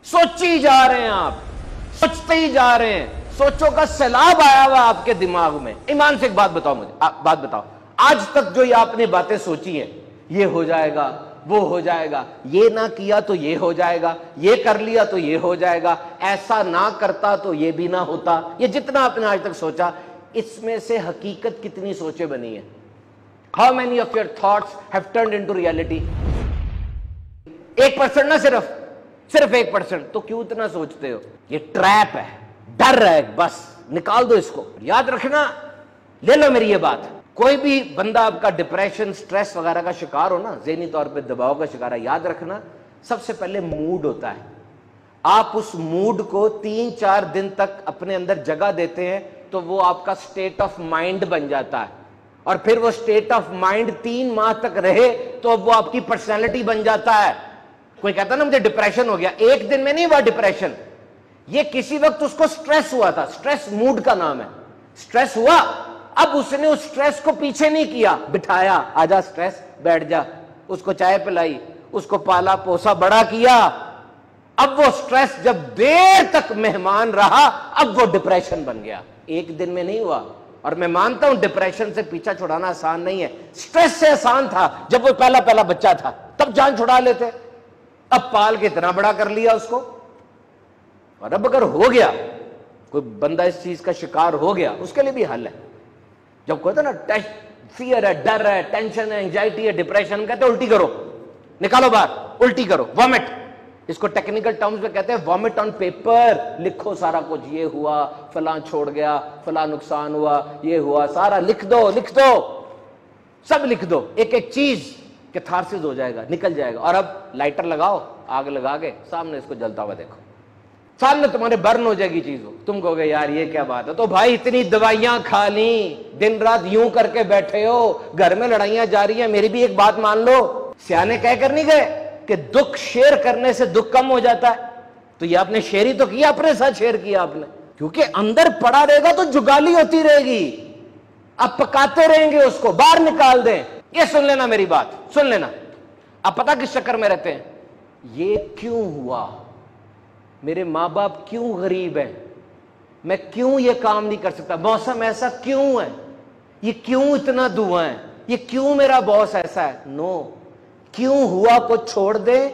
सोची जा रहे हैं आप, सोचते ही जा रहे हैं, सोचों का सैलाब आया हुआ आपके दिमाग में। ईमान से एक बात बताओ मुझे, बात बताओ, आज तक जो ये आपने बातें सोची हैं, ये हो जाएगा, वो हो जाएगा, ये ना किया तो ये हो जाएगा, ये कर लिया तो ये हो जाएगा, ऐसा ना करता तो ये भी ना होता, ये जितना आपने आज तक सोचा, इसमें से हकीकत कितनी सोचें बनी है? How many of your thoughts have turned into reality? 1% ना, सिर्फ 1%। तो क्यों इतना सोचते हो? ये ट्रैप है, डर है, बस निकाल दो इसको। याद रखना, ले लो मेरी ये बात, कोई भी बंदा आपका डिप्रेशन, स्ट्रेस वगैरह का शिकार हो ना, ज़हनी तौर पे दबाव का शिकार है, याद रखना सबसे पहले मूड होता है। आप उस मूड को 3-4 दिन तक अपने अंदर जगह देते हैं तो वो आपका स्टेट ऑफ माइंड बन जाता है, और फिर वो स्टेट ऑफ माइंड 3 माह तक रहे तो अब वो आपकी पर्सनैलिटी बन जाता है। कोई कहता ना मुझे डिप्रेशन हो गया, एक दिन में नहीं हुआ डिप्रेशन, ये किसी वक्त उसको स्ट्रेस हुआ था, स्ट्रेस मूड का नाम है। स्ट्रेस हुआ, अब उसने उस स्ट्रेस को पीछे नहीं किया, बिठाया, आजा स्ट्रेस, बैठ जा, उसको चाय पिलाई, उसको पाला पोसा बड़ा किया। अब वो स्ट्रेस जब देर तक मेहमान रहा, अब वो डिप्रेशन बन गया, एक दिन में नहीं हुआ। और मैं मानता हूं डिप्रेशन से पीछा छुड़ाना आसान नहीं है, स्ट्रेस से आसान था जब वो पहला बच्चा था, तब जान छुड़ा लेते, अब पाल के इतना बड़ा कर लिया उसको। और अब अगर हो गया, कोई बंदा इस चीज का शिकार हो गया, उसके लिए भी हल है। जब कहते ना फियर है, डर है, टेंशन है, एंजाइटी है, डिप्रेशन, कहते उल्टी करो, निकालो बाहर, उल्टी करो, वॉमिट, इसको टेक्निकल टर्म्स में कहते हैं वॉमिट ऑन पेपर। लिखो सारा कुछ, ये हुआ, फलां छोड़ गया, फलां नुकसान हुआ, ये हुआ, सारा लिख दो, सब लिख दो, एक एक चीज, कैथारसिस हो जाएगा, निकल जाएगा। और अब लाइटर लगाओ, आग लगा के सामने इसको जलता हुआ देखो, सामने तुम्हारे बर्न हो जाएगी चीज। तुम कहोगे यार ये क्या बात है, तो भाई इतनी दवाइयां खा ली, दिन रात यूं करके बैठे हो, घर में लड़ाइयां जा रही हैं, मेरी भी एक बात मान लो। सियाने कह कर नहीं गए कि दुख शेयर करने से दुख कम हो जाता है? तो ये आपने शेयर ही तो किया, अपने साथ शेयर किया आपने, क्योंकि अंदर पड़ा रहेगा तो जुगाली होती रहेगी, आप पकाते रहेंगे उसको, बाहर निकाल दें। ये सुन लेना मेरी बात, सुन लेना। आप पता किस चक्कर में रहते हैं? ये क्यों हुआ, मेरे माँ बाप क्यों गरीब हैं, मैं क्यों ये काम नहीं कर सकता, मौसम ऐसा क्यों है, ये क्यों इतना धुआं है, ये क्यों मेरा बॉस ऐसा है। नो, क्यों हुआ को छोड़ दे,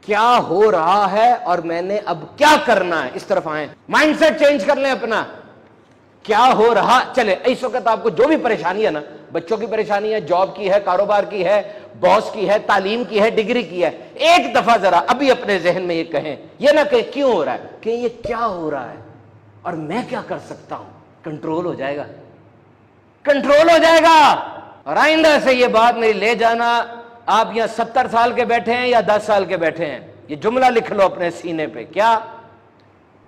क्या हो रहा है और मैंने अब क्या करना है, इस तरफ आए, माइंडसेट चेंज कर लें अपना। क्या हो रहा, चले इस वक्त आपको जो भी परेशानी है ना, बच्चों की परेशानी है, जॉब की है, कारोबार की है, बॉस की है, तालीम की है, डिग्री की है, एक दफा जरा अभी अपने जहन में ये कहें, ये ना कहें क्यों हो रहा है, कि ये क्या हो रहा है और मैं क्या कर सकता हूं। कंट्रोल हो जाएगा, कंट्रोल हो जाएगा। और आइंदा से ये बात मेरी ले जाना, आप यहां 70 साल के बैठे हैं या 10 साल के बैठे हैं, ये जुमला लिख लो अपने सीने पे, क्या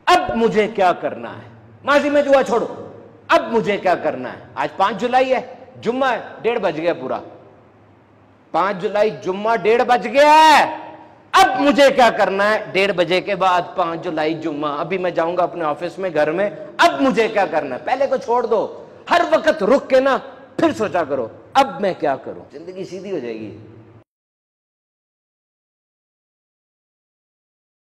अब मुझे क्या करना है, माजी में जुआ छोड़ो, अब मुझे क्या करना है। आज 5 जुलाई है, जुम्मा है, 1:30 बज गया पूरा, 5 जुलाई जुम्मा, 1:30 बज गया है, अब मुझे क्या करना है, 1:30 बजे के बाद 5 जुलाई जुम्मा, अभी मैं जाऊंगा अपने ऑफिस में, घर में, अब मुझे क्या करना है। पहले को छोड़ दो, हर वक्त रुक के ना फिर सोचा करो अब मैं क्या करूं, जिंदगी सीधी हो जाएगी।